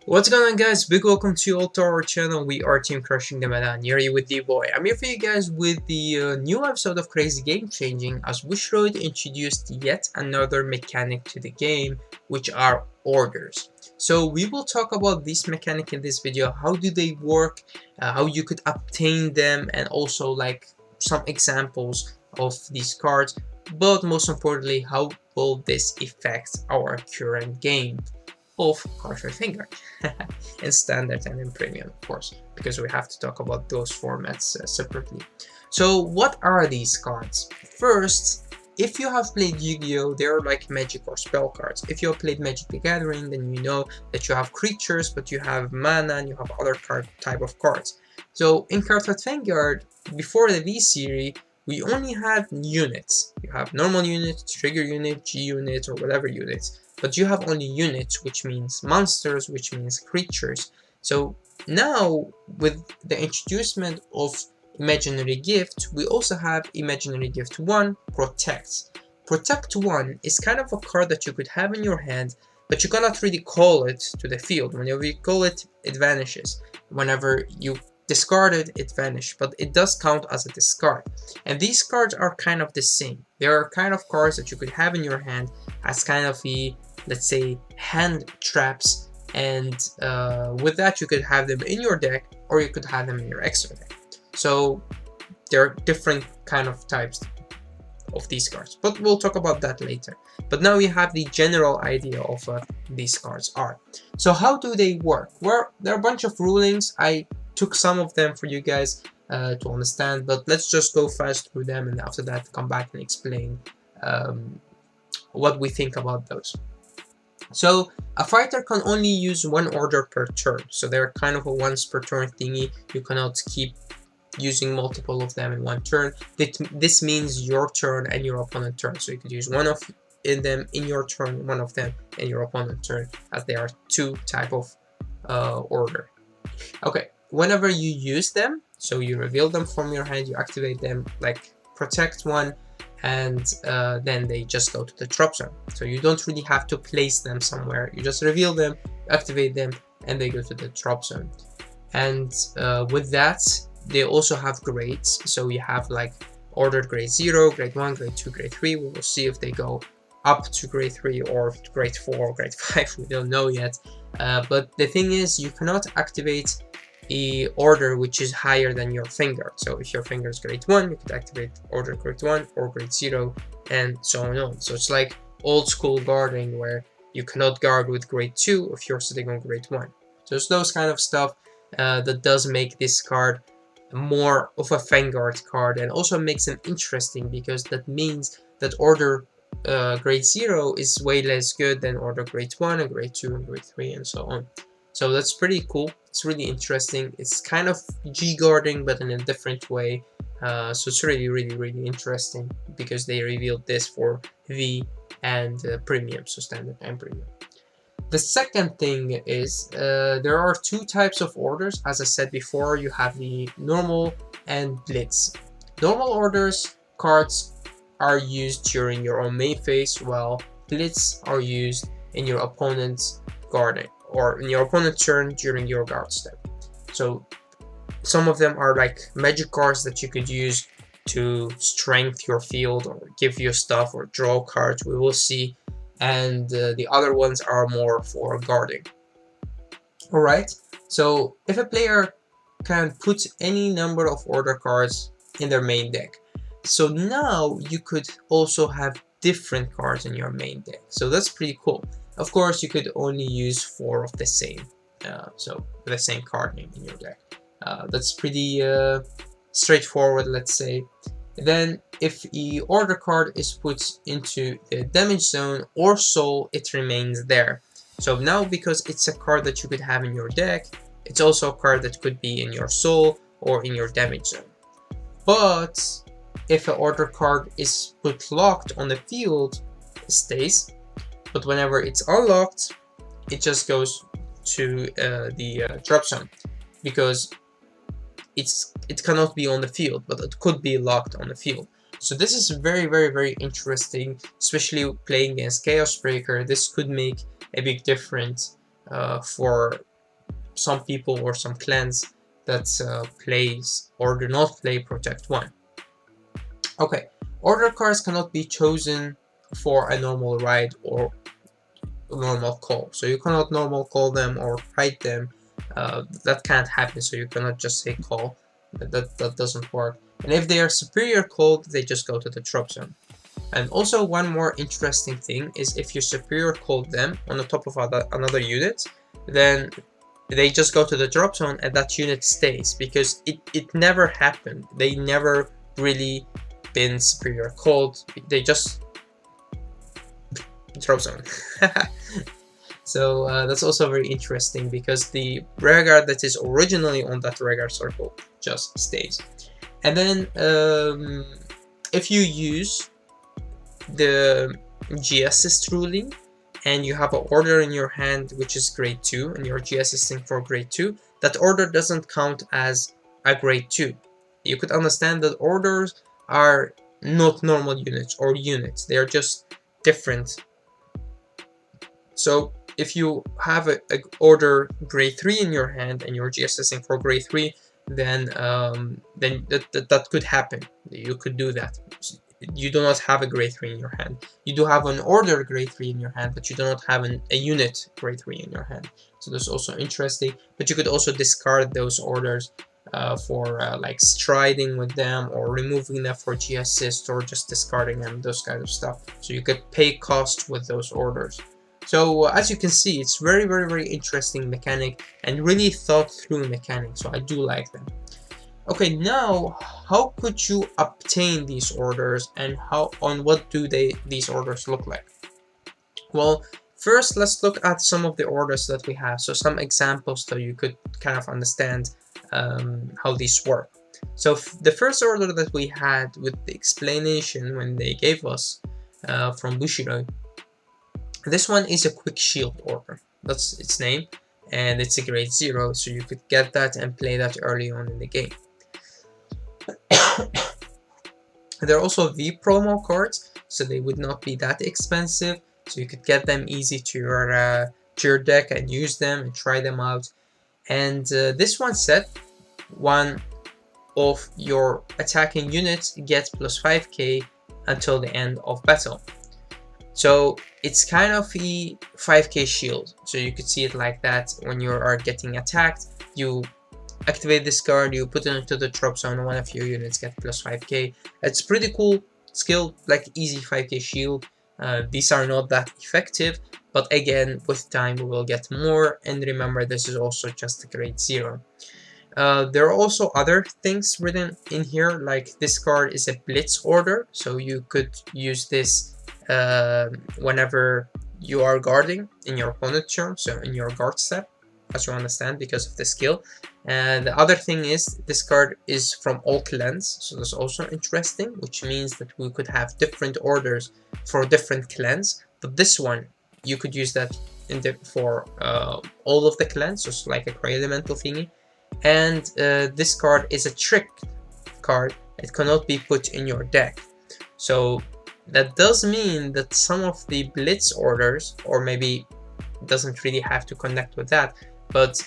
What's going on, guys? Big welcome to you all to our channel. We are Team Crushing the Meta, and here with D-Boy. I'm here for you guys with the new episode of Crazy Game Changing, as Wishroid introduced yet another mechanic to the game, which are orders. So we will talk about this mechanic in this video. How do they work, how you could obtain them, and also like some examples of these cards. But most importantly, how will this affect our current game of Cardfight Vanguard in standard and in premium, of course, because we have to talk about those formats separately. So what are these cards? First, if you have played Yu-Gi-Oh, they're like magic or spell cards. If you have played Magic the Gathering, then you know that you have creatures, but you have mana and you have other type of cards. So in Cardfight Vanguard, before the V series, we only had units. You have normal unit, trigger unit, G unit, or whatever units. But you have only units, which means monsters, which means creatures. So now, with the introducement of Imaginary Gift, we also have Imaginary Gift 1, Protect. Protect 1 is kind of a card that you could have in your hand, but you cannot really call it to the field. Whenever you call it, it vanishes. Whenever you discard it, it vanishes, but it does count as a discard. And these cards are kind of the same. They are kind of cards that you could have in your hand as kind of a, let's say, hand traps, and with that you could have them in your deck, or you could have them in your extra deck. So there are different kind of types of these cards, but we'll talk about that later. But now we have the general idea of what these cards are. So how do they work? Well, there are a bunch of rulings. I took some of them for you guys to understand, but let's just go fast through them, and after that come back and explain what we think about those. So a fighter can only use one order per turn, so they're kind of a once per turn thingy. You cannot keep using multiple of them in one turn. This means your turn and your opponent's turn, so you could use one of them in your turn, one of them in your opponent's turn, as they are two type of order. Okay, whenever you use them, so you reveal them from your hand, you activate them, like Protect 1, and then they just go to the drop zone. So you don't really have to place them somewhere. You just reveal them, activate them, and they go to the drop zone. And with that, they also have grades. So you have like ordered grade 0, grade 1, grade 2, grade 3. We will see if they go up to grade 3 or grade 4 or grade 5. We don't know yet. But the thing is, you cannot activate a order which is higher than your Vanguard. So if your Vanguard is grade 1, you could activate order grade 1 or grade 0, and so on. So it's like old school guarding, where you cannot guard with grade 2 if you're sitting on grade 1. So it's those kind of stuff that does make this card more of a Vanguard card, and also makes them interesting, because that means that order grade 0 is way less good than order grade 1 and grade 2 and grade 3 and so on. So that's pretty cool. It's really interesting. It's kind of G guarding, but in a different way. So it's really interesting, because they revealed this for V and premium, so standard and premium. The second thing is there are two types of orders. As I said before, you have the normal and blitz. Normal orders cards are used during your own main phase, while blitz are used in your opponent's guarding, or in your opponent's turn during your guard step. So some of them are like magic cards that you could use to strengthen your field, or give you stuff, or draw cards. We will see. And the other ones are more for guarding. Alright, so if a player can put any number of order cards in their main deck, so now you could also have different cards in your main deck. So that's pretty cool. Of course, you could only use 4 of the same, so the same card name in your deck. That's pretty straightforward, let's say. Then, if the order card is put into the damage zone or soul, it remains there. So now, because it's a card that you could have in your deck, it's also a card that could be in your soul or in your damage zone. But if an order card is put locked on the field, it stays. But whenever it's unlocked, it just goes to the drop zone, because it cannot be on the field, but it could be locked on the field. So this is very interesting, especially playing against Chaos Breaker. This could make a big difference for some people or some clans that plays or do not play Protect 1. Okay, order cards cannot be chosen for a normal ride or normal call. So you cannot normal call them or write them. That can't happen, so you cannot just say call. That doesn't work. And if they are superior called, they just go to the drop zone. And also one more interesting thing is if you superior called them on the top of another unit, then they just go to the drop zone and that unit stays, because it never happened. They never really been superior called. They just drop zone. So that's also very interesting, because the rearguard that is originally on that rearguard circle just stays. And then if you use the G assist ruling and you have an order in your hand which is grade 2 and you're G assisting for grade 2, that order doesn't count as a grade 2. You could understand that orders are not normal units or units, they are just different. So if you have a order grade 3 in your hand and you're G assisting for grade 3, then that could happen. You could do that. You do not have a grade 3 in your hand. You do have an order grade 3 in your hand, but you do not have a unit grade 3 in your hand. So that's also interesting. But you could also discard those orders for like striding with them, or removing them for G assist, or just discarding them, those kind of stuff. So you could pay cost with those orders. So as you can see, it's very interesting mechanic and really thought through mechanic. So I do like them. Okay, now how could you obtain these orders, and what do these orders look like? Well, first let's look at some of the orders that we have. So some examples so you could kind of understand how these work. So the first order that we had with the explanation when they gave us from Bushido, this one is a quick shield order. That's its name, and it's a grade 0, so you could get that and play that early on in the game. There are also V promo cards, so they would not be that expensive, so you could get them easy to your deck and use them and try them out. And this one said one of your attacking units gets plus 5k until the end of battle. So it's kind of a 5k shield, so you could see it like that. When you are getting attacked, you activate this card, you put it into the drop zone, one of your units get plus 5k. It's pretty cool skill, like easy 5k shield. These are not that effective, but again, with time we will get more. And remember, this is also just a grade 0. There are also other things written in here, like this card is a blitz order, so you could use this whenever you are guarding in your opponent's turn, so in your guard step, as you understand, because of the skill. And the other thing is, this card is from all clans, so that's also interesting, which means that we could have different orders for different clans. But this one, you could use that for all of the clans, so it's like a cry elemental thingy. And this card is a trick card. It cannot be put in your deck. So that does mean that some of the blitz orders, or maybe it doesn't really have to connect with that, but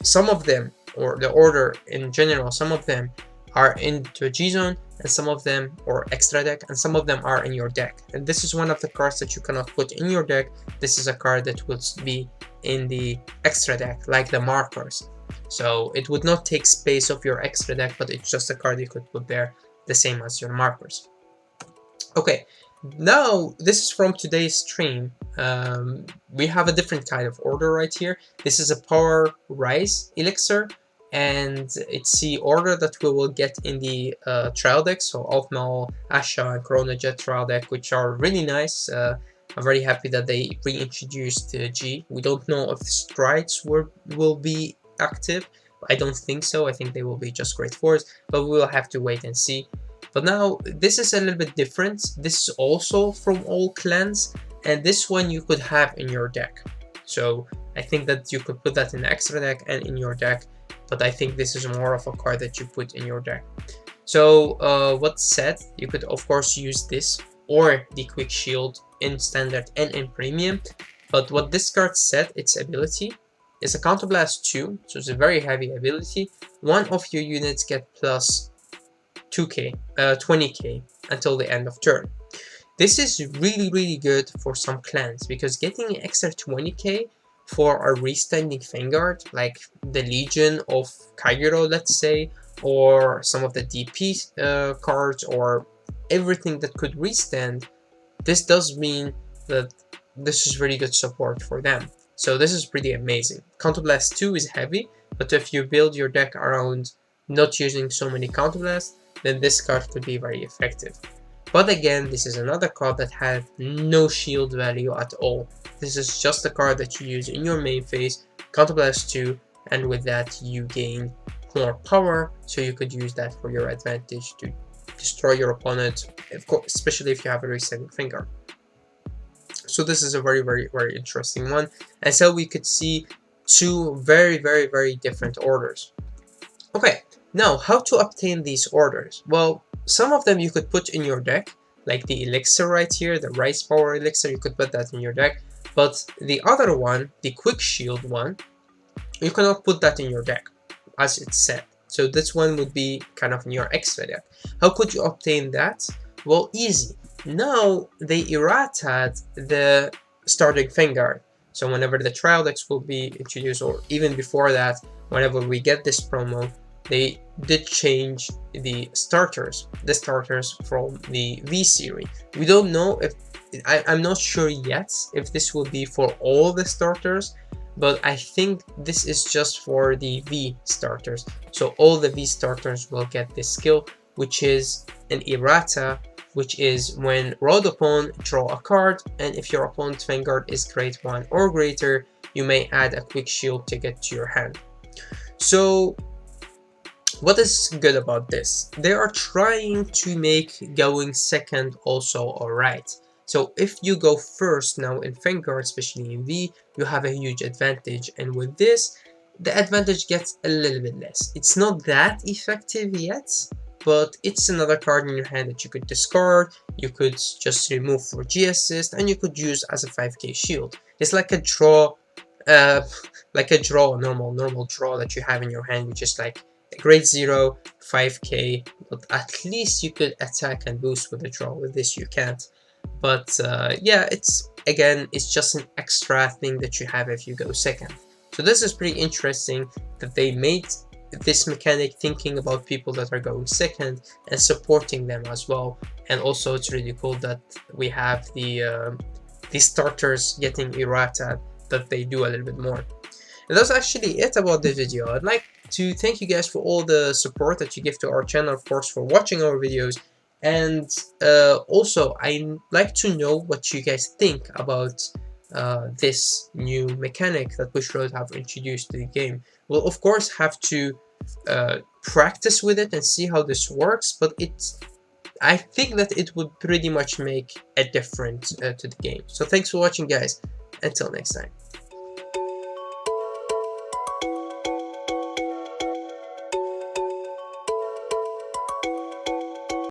some of them, or the order in general, some of them are into a G zone, and some of them, or extra deck, and some of them are in your deck. And this is one of the cards that you cannot put in your deck. This is a card that will be in the extra deck, like the markers. So it would not take space of your extra deck, but it's just a card you could put there, the same as your markers. Okay, now this is from today's stream. We have a different kind of order right here. This is a power rise elixir, and it's the order that we will get in the trial deck. So Altmel, Asha, and Corona Jet trial deck, which are really nice. I'm very happy that they reintroduced G. We don't know if strides will be active. I don't think so. I think they will be just grade 4s, but we will have to wait and see. But now this is a little bit different. This is also from all clans, and this one you could have in your deck. So I think that you could put that in the extra deck and in your deck, but I think this is more of a card that you put in your deck. So what's said, you could of course use this or the quick shield in standard and in premium. But what this card said, its ability, It's a Counterblast 2, so it's a very heavy ability. One of your units get plus 2k, 20k until the end of turn. This is really good for some clans, because getting an extra 20k for a restanding Vanguard, like the Legion of Kaiguro, let's say, or some of the DP cards, or everything that could restand, this does mean that this is really good support for them. So this is pretty amazing. Counterblast 2 is heavy, but if you build your deck around not using so many Counterblasts, then this card could be very effective. But again, this is another card that has no shield value at all. This is just a card that you use in your main phase, Counterblast 2, and with that you gain more power, so you could use that for your advantage to destroy your opponent, of course, especially if you have a resetting finger. So this is a very interesting one. And so we could see two very different orders. Okay, now how to obtain these orders? Well, some of them you could put in your deck, like the elixir right here, the Rise Power elixir, you could put that in your deck. But the other one, the Quick Shield one, you cannot put that in your deck, as it's said. So this one would be kind of in your extra deck. How could you obtain that? Well, easy. Now they errated the starting Vanguard. So whenever the trial decks will be introduced, or even before that, whenever we get this promo, they did change the starters from the V series. We don't know if, I'm not sure yet if this will be for all the starters, but I think this is just for the V starters. So all the V starters will get this skill, which is an errata, which is when rolled upon, draw a card, and if your opponent's Vanguard is grade 1 or greater, you may add a Quick Shield ticket to your hand. So what is good about this? They are trying to make going second also alright. So if you go first now in Vanguard, especially in V, you have a huge advantage, and with this, the advantage gets a little bit less. It's not that effective yet, but it's another card in your hand that you could discard, you could just remove for G assist, and you could use as a 5k shield. It's like a draw, normal draw that you have in your hand, which is like grade 0, 5k, but at least you could attack and boost with a draw. With this you can't. But yeah, it's just an extra thing that you have if you go second. So this is pretty interesting that they made this mechanic thinking about people that are going second and supporting them as well. And also it's really cool that we have the starters getting errata, that they do a little bit more. And that's actually it about the video. I'd like to thank you guys for all the support that you give to our channel, of course, for watching our videos. And also, I'd like to know what you guys think about this new mechanic that Bushiroad have introduced to the game. We'll of course have to practice with it and see how this works, but I think that it would pretty much make a difference to the game. So thanks for watching, guys. Until next time.